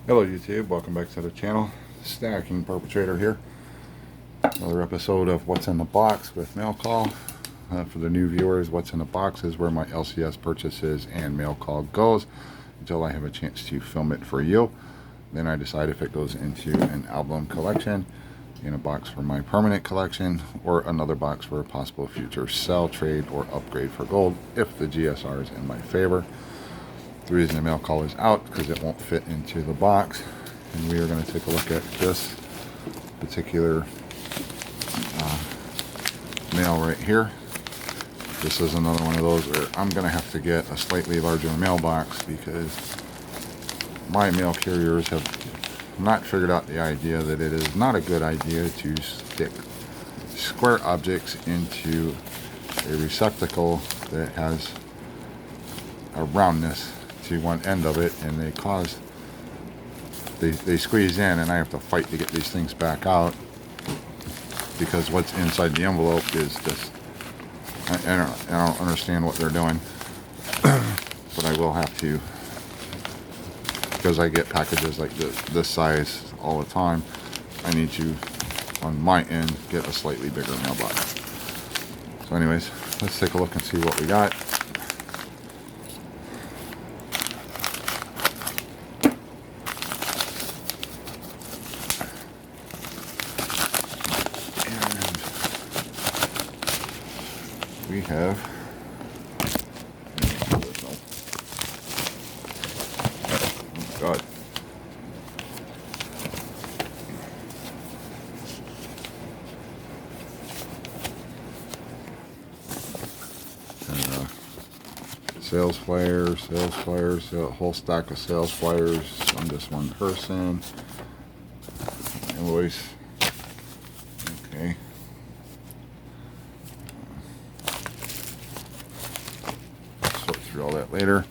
Hello YouTube, welcome back to the channel. Stacking Perpetrator here. Another episode of What's in the Box with Mail Call. For the new viewers, What's in the Box is where my LCS purchases and mail call goes until I have a chance to film it for you. Then I decide if it goes into an album collection, in a box for my permanent collection, or another box for a possible future sell, trade, or upgrade for gold if the GSR is in my favor. The reason the mail call is out because it won't fit into the box, and we are going to take a look at this particular mail right here. This is another one of those where I'm going to have to get a slightly larger mailbox because my mail carriers have not figured out the idea that it is not a good idea to stick square objects into a receptacle that has a roundness to one end of it, and they squeeze in, and I have to fight to get these things back out because what's inside the envelope is just I don't understand what they're doing. But I will have to, because I get packages like this size all the time. I need to, on my end, get a slightly bigger mailbox. So anyways, let's take a look and see what we got. We have oh God. Sales flyers, a whole stack of sales flyers on just one person. Invoice. Okay. Sort through all that later.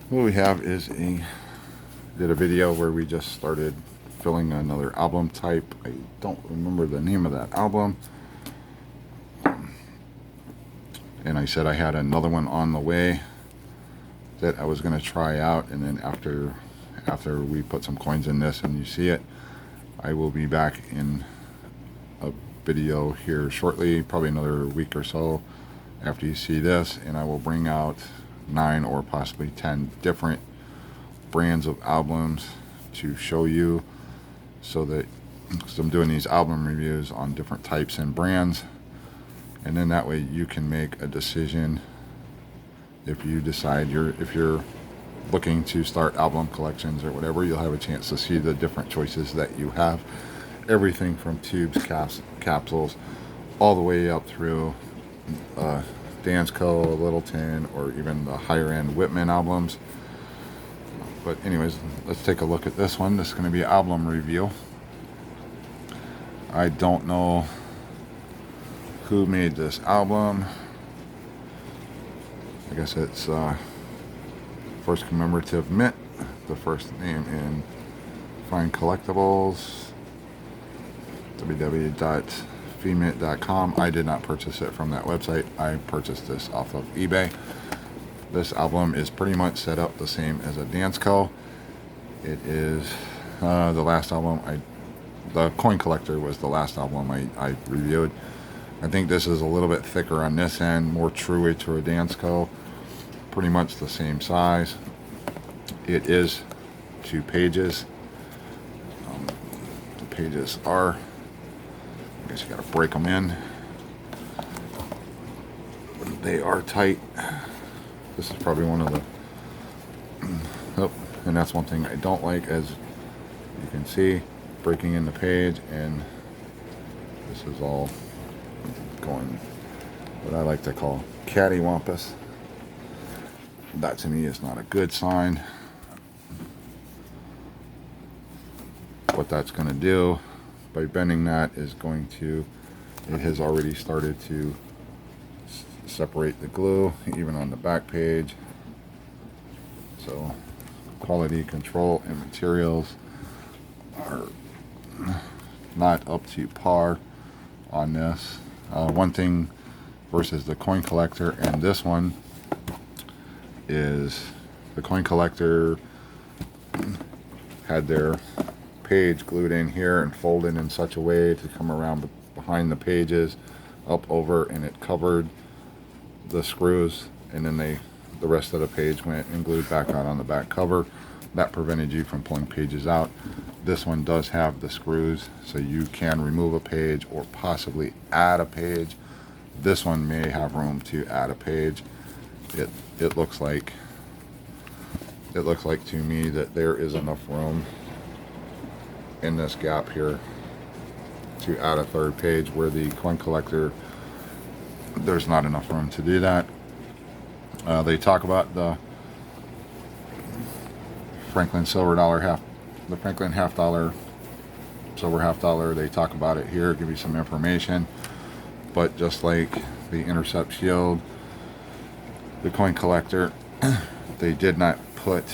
What we have is did a video where we just started filling another album type. I don't remember the name of that album. And I said I had another one on the way that I was going to try out, and then after we put some coins in this and you see it, I will be back in a video here shortly, probably another week or so after you see this, and I will bring out 9 or possibly 10 different brands of albums to show you, so that, because I'm doing these album reviews on different types and brands, and then that way you can make a decision if you decide if you're looking to start album collections or whatever. You'll have a chance to see the different choices that you have, everything from tubes, capsules, all the way up through Dansko, Littleton, or even the higher end Whitman albums. But anyways, let's take a look at this one. This is going to be an album review. I don't know who made this album. I guess it's first Commemorative Mint, the first name in Fine Collectibles, www.fmint.com. I did not purchase it from that website. I purchased this off of eBay. This album is pretty much set up the same as a Dansko. It is the last album the Coin Collector was the last album I reviewed. I think this is a little bit thicker on this end, more true to a Dansko. Pretty much the same size. It is 2 pages. The pages are, I guess you gotta break them in. They are tight. This is probably one of the, oh, and that's one thing I don't like, as you can see, breaking in the page, and this is all going what I like to call cattywampus. That to me is not a good sign. What that's going to do by bending that is going to, it has already started to separate the glue even on the back page. So quality control and materials are not up to par on this. One thing versus the Coin Collector and this one, is the Coin Collector had their page glued in here and folded in such a way to come around behind the pages, up over, and it covered the screws, and then the rest of the page went and glued back on the back cover. That prevented you from pulling pages out. This one does have the screws, so you can remove a page or possibly add a page. This one may have room to add a page. It looks like to me that there is enough room in this gap here to add a third page, where the coin collector, there's not enough room to do that. They talk about the Franklin silver dollar the Franklin half dollar, silver half dollar. They talk about it here, give you some information. But just like the Intercept Shield, the coin collector, they did not put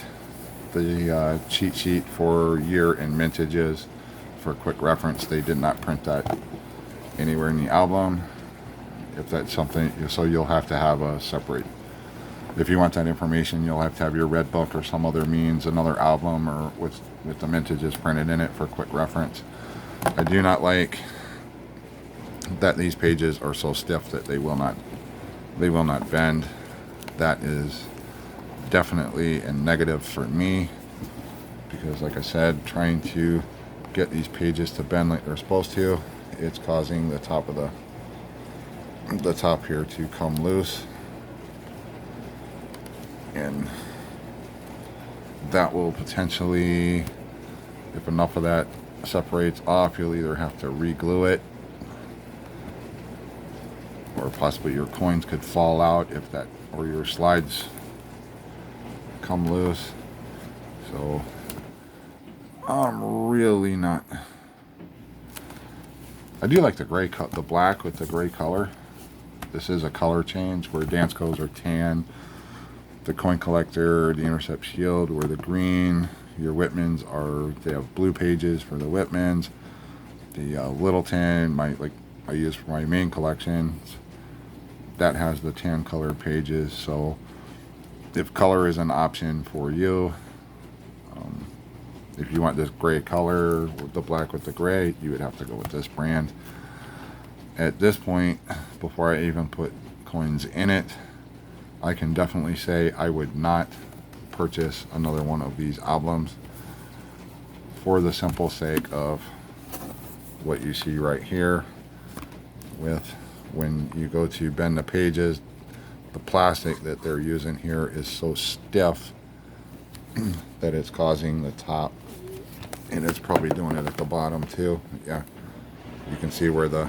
the cheat sheet for year and mintages. For quick reference, they did not print that anywhere in the album. If that's something, so you'll have to have a separate, if you want that information, you'll have to have your red book or some other means, another album, or with the mintages printed in it for quick reference. I do not like that these pages are so stiff that they will not bend. That is definitely a negative for me, because like I said, trying to get these pages to bend like they're supposed to, it's causing the top of the top here to come loose, and that will potentially, if enough of that separates off, you'll either have to re-glue it, or possibly your coins could fall out if that, or your slides come loose. So I'm really not, I do like the gray cut, the black with the gray color. This is a color change, where Dansko's are tan, the coin collector, the Intercept Shield, where the green, your Whitmans are, they have blue pages for the Whitmans. The Littleton, like I use for my main collection, that has the tan colored pages. So if color is an option for you, if you want this gray color with the black with the gray, you would have to go with this brand. At this point, before I even put coins in it, I can definitely say I would not purchase another one of these albums, for the simple sake of what you see right here. With, when you go to bend the pages, the plastic that they're using here is so stiff that it's causing the top, and it's probably doing it at the bottom too. Yeah, you can see where this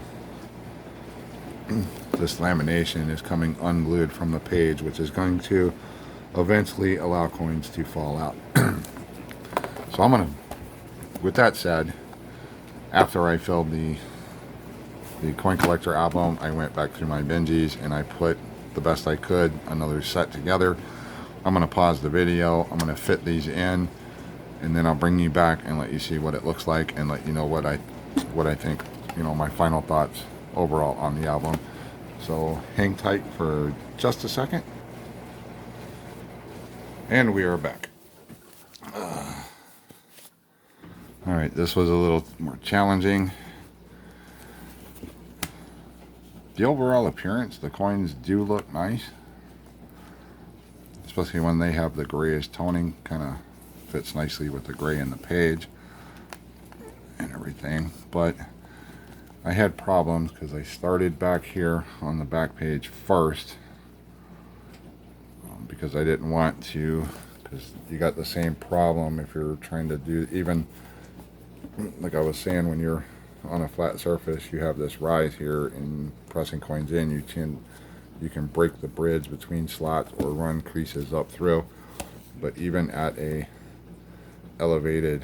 lamination is coming unglued from the page, which is going to eventually allow coins to fall out. So I'm gonna, with that said, after I filled the coin collector album, I went back through my Benjis and I put the best I could another set together. I'm gonna pause the video, I'm gonna fit these in, and then I'll bring you back and let you see what it looks like, and let you know what I think, you know, my final thoughts overall on the album. So hang tight for just a second, and we are back. All right, this was a little more challenging. The overall appearance, the coins do look nice, especially when they have the grayish toning. Kind of fits nicely with the gray in the page and everything. But I had problems because I started back here on the back page first, because I didn't want to, because you got the same problem if you're trying to do, even like I was saying, when you're on a flat surface, you have this rise here, and pressing coins in, you can break the bridge between slots or run creases up through. But even at a elevated,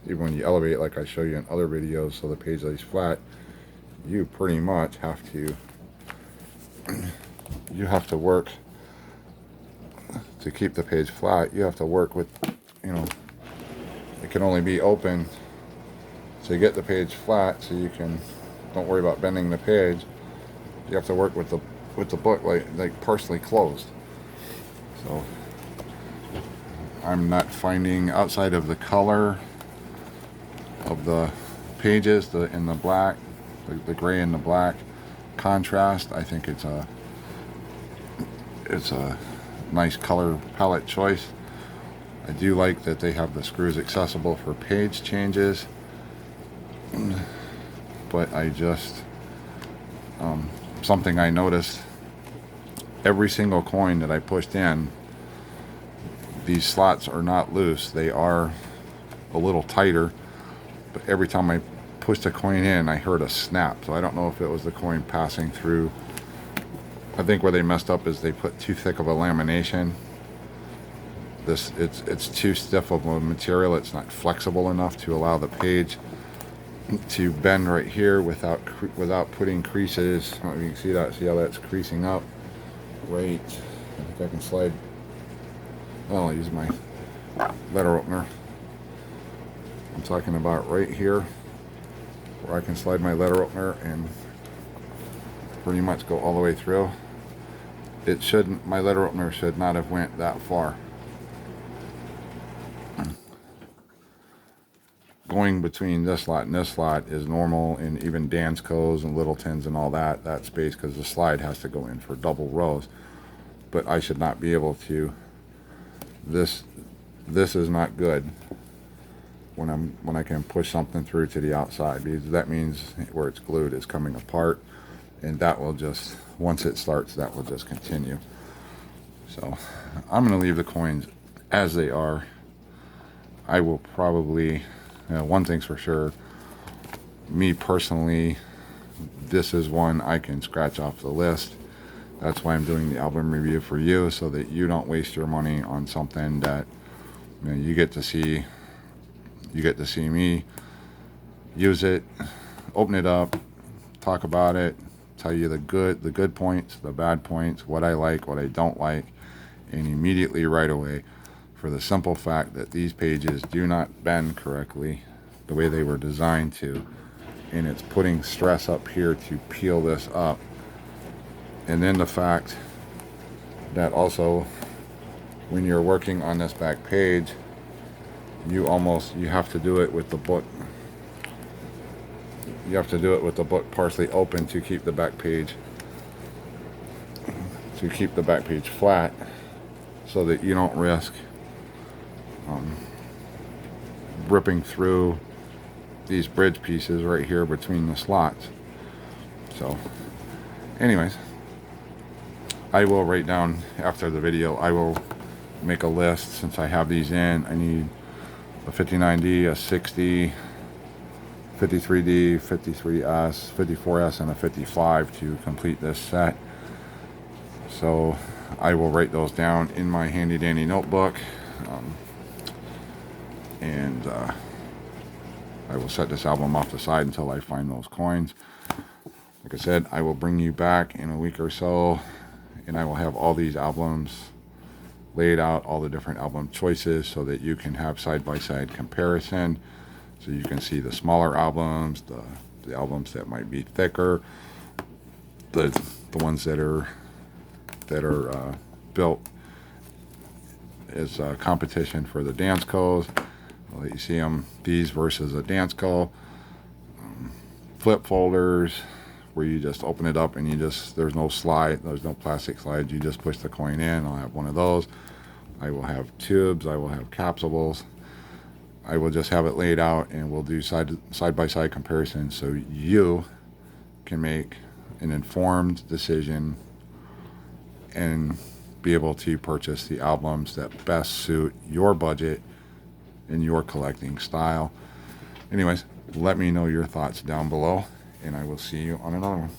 even when you elevate it, like I show you in other videos, so the page lays flat, you pretty much have to work to keep the page flat. You have to work with, you know, it can only be open to get the page flat, so you can, don't worry about bending the page. You have to work with the book like partially closed. So I'm not finding, outside of the color of the pages, in the black, the gray and the black contrast, I think it's a nice color palette choice. I do like that they have the screws accessible for page changes, but I just something I noticed, every single coin that I pushed in, these slots are not loose, they are a little tighter, but every time I pushed a coin in, I heard a snap. So I don't know if it was the coin passing through. I think where they messed up is they put too thick of a lamination. It's too stiff of a material. It's not flexible enough to allow the page to bend right here without putting creases. I don't know if you can see that. See how that's creasing up? Right. I think I can slide. I'll use my letter opener. I'm talking about right here, where I can slide my letter opener and pretty much go all the way through. It shouldn't. My letter opener should not have went that far. Going between this slot and this slot is normal in even Danskos and Littletons and all that space, because the slide has to go in for double rows. But I should not be able to. This is not good when I can push something through to the outside, because that means where it's glued is coming apart, and that will just, once it starts, that will just continue. So I'm going to leave the coins as they are. I will probably, one thing's for sure, me personally, this is one I can scratch off the list. That's why I'm doing the album review for you, so that you don't waste your money on something that, you know, you get to see me use it, open it up, talk about it, tell you the good points, the bad points, what I like, what I don't like, and immediately right away, for the simple fact that these pages do not bend correctly the way they were designed to, and it's putting stress up here to peel this up. And then the fact that also, when you're working on this back page, you have to do it with the book. You have to do it with the book partially open to keep the back page flat, so that you don't risk ripping through these bridge pieces right here between the slots. So anyways, I will write down after the video, I will make a list. Since I have these in, I need a 59D, a 60, 53D, 53S, 54S, and a 55 to complete this set. So I will write those down in my handy dandy notebook, and I will set this album off the side until I find those coins. Like I said, I will bring you back in a week or so, and I will have all these albums laid out, all the different album choices, so that you can have side-by-side comparison, so you can see the smaller albums, the albums that might be thicker, the ones that are built as a competition for the Danskos. I'll let you see them, these versus a Dansko. Flip folders, where you just open it up and there's no slide, there's no plastic slides, you just push the coin in. I'll have one of those. I will have tubes, I will have capsules. I will just have it laid out, and we'll do side-by-side comparison, so you can make an informed decision and be able to purchase the albums that best suit your budget and your collecting style. Anyways, let me know your thoughts down below, and I will see you on another one.